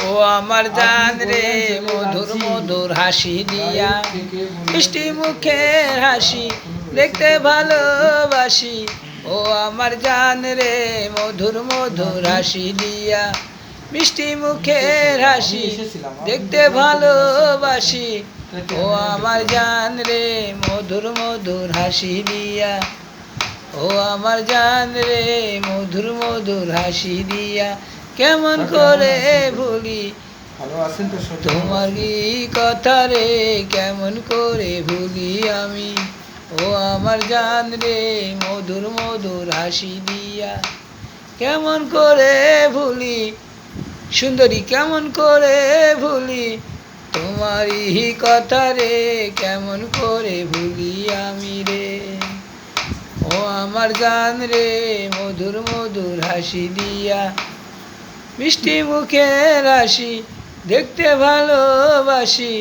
ও আমার জান রে মধুর মধুর হাসি দিয়া মিষ্টি মুখের হাসি দেখতে ভালোবাসি। ও আমার জান রে মধুর মধুর হাসি দিয়া মিষ্টি মুখের হাসি দেখতে ভালোবাসি। ও আমার জান রে মধুর মধুর হাসি দিয়া, ও আমার জান রে মধুর মধুর হাসি দিয়া কেমন করে ভুলি তোমার কথা রে, কেমন করে ভুলি আমি। ও আমার জান রে মধুর মধুর হাসি দিয়া কেমন করে ভুলি সুন্দরী, কেমন করে ভুলি তোমারই কথা রে, কেমন করে ভুলি আমি রে। ও আমার জান রে মধুর মধুর হাসি দিয়া মিষ্টি মুখের হাসি দেখতে ভালোবাসি।